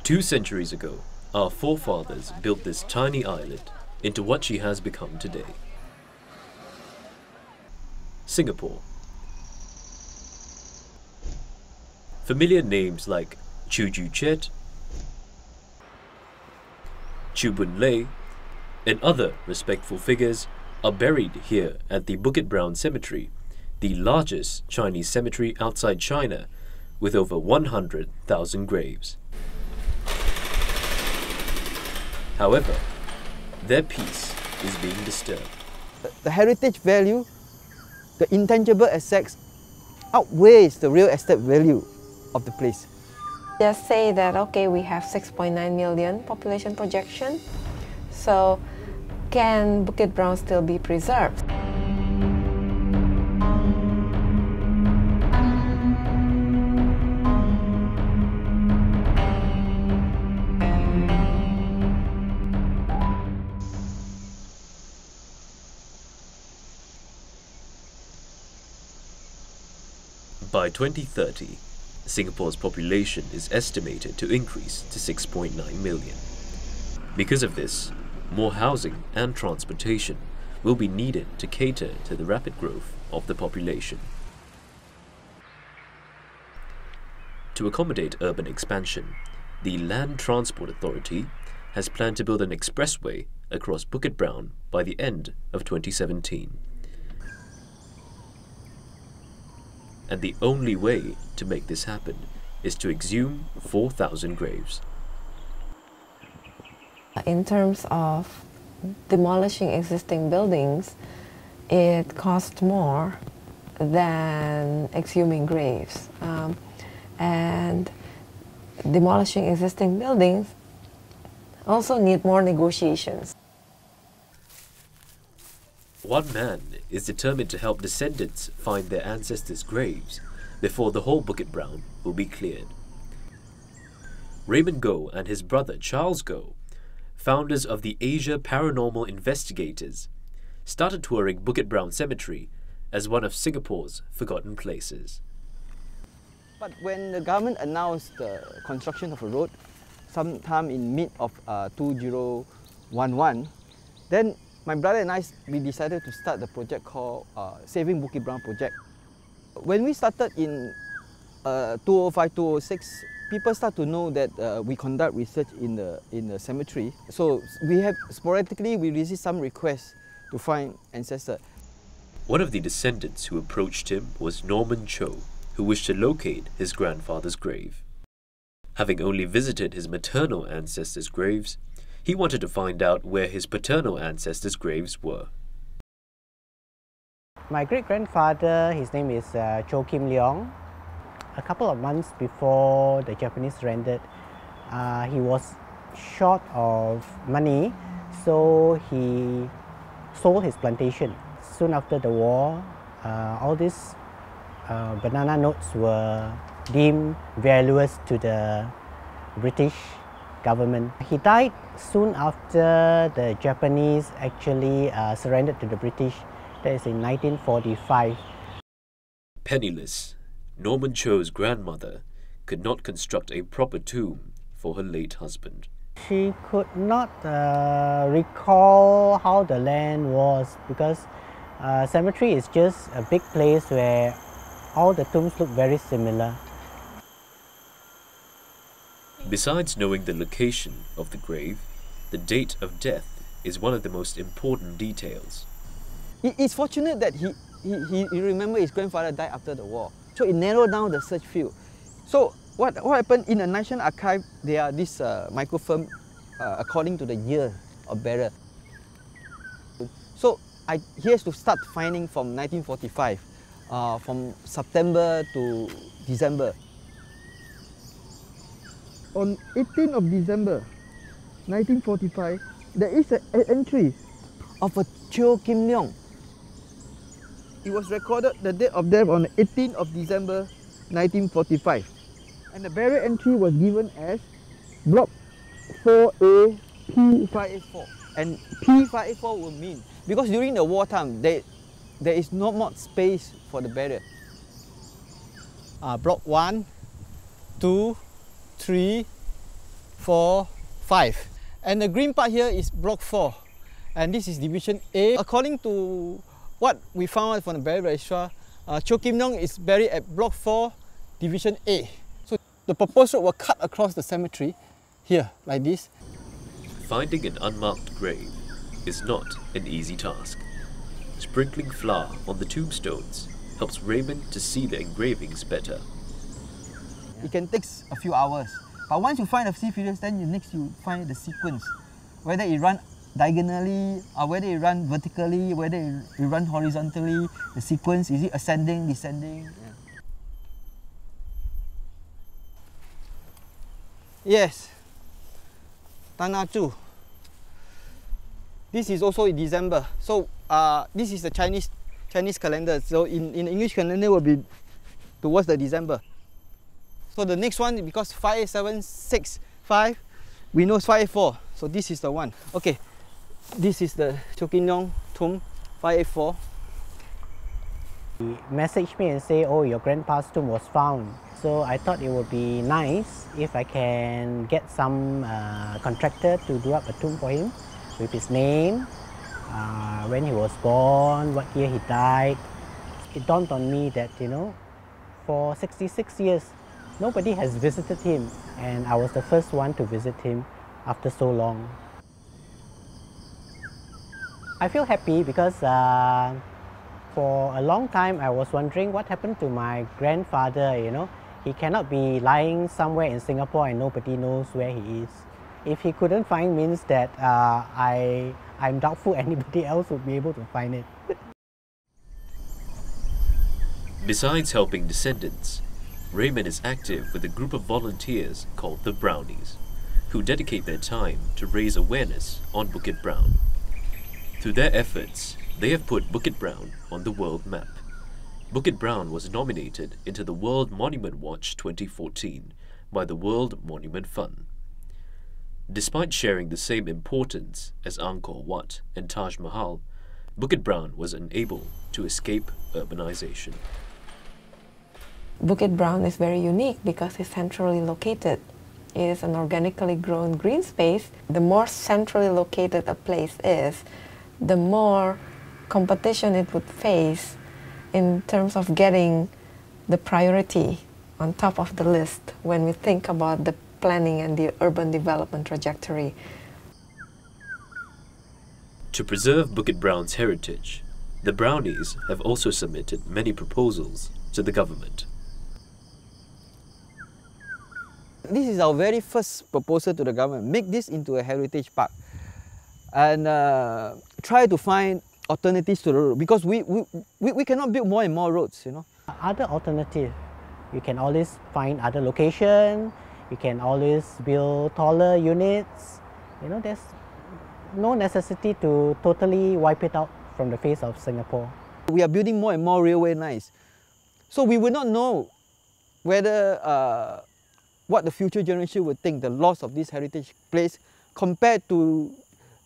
2 centuries ago, our forefathers built this tiny island into what she has become today. Singapore. Familiar names like Chu Ju Chet, Chu Bun Lei, and other respectful figures are buried here at the Bukit Brown Cemetery, the largest Chinese cemetery outside China, with over 100,000 graves. However, their peace is being disturbed. The heritage value, the intangible assets, outweighs the real estate value of the place. Just say that, okay, we have 6.9 million population projection, so can Bukit Brown still be preserved? By 2030, Singapore's population is estimated to increase to 6.9 million. Because of this, more housing and transportation will be needed to cater to the rapid growth of the population. To accommodate urban expansion, the Land Transport Authority has planned to build an expressway across Bukit Brown by the end of 2017. And the only way to make this happen is to exhume 4,000 graves. In terms of demolishing existing buildings, it costs more than exhuming graves. And demolishing existing buildings also need more negotiations. One man is determined to help descendants find their ancestors' graves before the whole Bukit Brown will be cleared. Raymond Goh and his brother Charles Goh, founders of the Asia Paranormal Investigators, started touring Bukit Brown Cemetery as one of Singapore's forgotten places. But when the government announced the construction of a road, sometime in mid of 2011, then my brother and we decided to start the project called Saving Bukit Brown Project. When we started in 2005, 2006, people start to know that we conduct research in the cemetery. So sporadically we received some requests to find ancestors. One of the descendants who approached him was Norman Cho, who wished to locate his grandfather's grave. Having only visited his maternal ancestors' graves, he wanted to find out where his paternal ancestors' graves were. My great-grandfather, his name is Cho Kim Leong. A couple of months before the Japanese surrendered, he was short of money, so he sold his plantation. Soon after the war, all these banana notes were deemed valueless to the British government. He died soon after the Japanese actually surrendered to the British. That is in 1945. Penniless, Norman Cho's grandmother could not construct a proper tomb for her late husband. She could not recall how the land was because cemetery is just a big place where all the tombs look very similar. Besides knowing the location of the grave, the date of death is one of the most important details. It's fortunate that he remembered his grandfather died after the war. So it narrowed down the search field. So what happened in the National Archive, there are this microfilm according to the year of burial. So he has to start finding from 1945, from September to December. On 18th of December 1945, there is an entry of a Cho Kim Leong. It was recorded the date of death on 18th of December 1945. And the burial entry was given as Block 4A P584. And P584 will mean, because during the wartime, there is not much space for the burial. Block 1, 2, 3, 4, 5. And the green part here is block 4. And this is division A. According to what we found out from the burial registrar, Cho Kim Leong is buried at block 4, division A. So the proposed road will cut across the cemetery here, like this. Finding an unmarked grave is not an easy task. Sprinkling flour on the tombstones helps Raymond to see the engravings better. It can take a few hours. But once you find a few figures, then next you find the sequence. Whether it runs diagonally, or whether it runs vertically, whether it runs horizontally, the sequence, is it ascending, descending? Yeah. Yes, Tanah Chu. This is also in December. So this is the Chinese calendar. So in English calendar will be towards the December. So the next one, because 58765, we know 584. So this is the one. Okay, this is the Cho Kim Leong tomb, 584. He messaged me and say, oh, your grandpa's tomb was found. So I thought it would be nice if I can get some contractor to do up a tomb for him with his name, when he was born, what year he died. It dawned on me that, you know, for 66 years, nobody has visited him, and I was the first one to visit him after so long. I feel happy because for a long time I was wondering what happened to my grandfather, you know. He cannot be lying somewhere in Singapore and nobody knows where he is. If he couldn't find, means that I'm doubtful anybody else would be able to find it. Besides helping descendants, Raymond is active with a group of volunteers called the Brownies, who dedicate their time to raise awareness on Bukit Brown. Through their efforts, they have put Bukit Brown on the world map. Bukit Brown was nominated into the World Monument Watch 2014 by the World Monument Fund. Despite sharing the same importance as Angkor Wat and Taj Mahal, Bukit Brown was unable to escape urbanization. Bukit Brown is very unique because it's centrally located. It is an organically grown green space. The more centrally located a place is, the more competition it would face in terms of getting the priority on top of the list when we think about the planning and the urban development trajectory. To preserve Bukit Brown's heritage, the Brownies have also submitted many proposals to the government. This is our very first proposal to the government. Make this into a heritage park and try to find alternatives to the road, because we cannot build more and more roads, you know. Other alternative, you can always find other location, you can always build taller units. You know, there's no necessity to totally wipe it out from the face of Singapore. We are building more and more railway lines. So we will not know whether what the future generation would think the loss of this heritage place compared to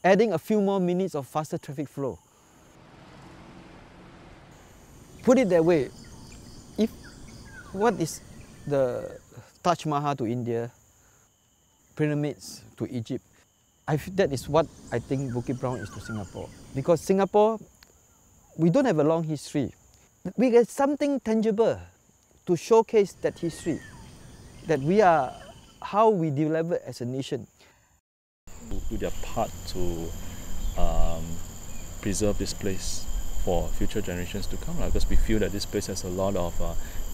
adding a few more minutes of faster traffic flow. Put it that way, what is the Taj Mahal to India, pyramids to Egypt, that is what I think Bukit Brown is to Singapore. Because Singapore, we don't have a long history. We get something tangible to showcase that history, that we are, how we develop as a nation. Do their part to preserve this place for future generations to come, because we feel that this place has a lot of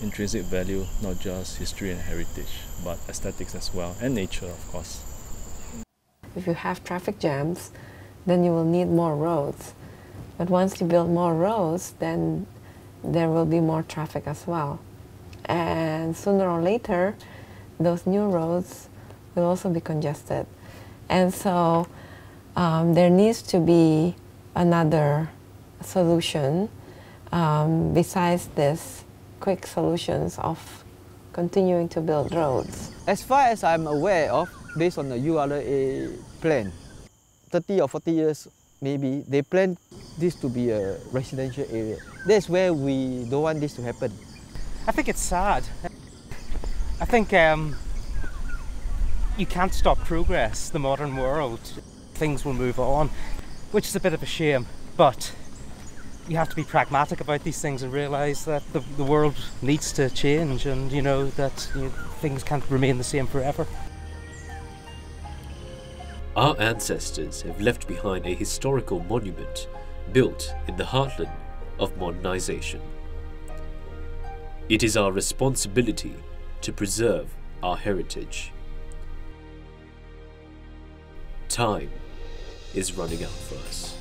intrinsic value, not just history and heritage, but aesthetics as well, and nature, of course. If you have traffic jams, then you will need more roads. But once you build more roads, then there will be more traffic as well. And sooner or later, those new roads will also be congested. And so there needs to be another solution besides this quick solutions of continuing to build roads. As far as I'm aware of, based on the URA plan, 30 or 40 years maybe, they plan this to be a residential area. That's where we don't want this to happen. I think it's sad. I think, you know, You can't stop progress, the modern world. Things will move on, which is a bit of a shame, but you have to be pragmatic about these things and realise that the world needs to change, and that things can't remain the same forever. Our ancestors have left behind a historical monument built in the heartland of modernisation. It is our responsibility to preserve our heritage. Time is running out for us.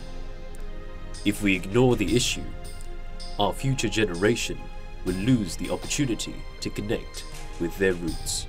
If we ignore the issue, our future generation will lose the opportunity to connect with their roots.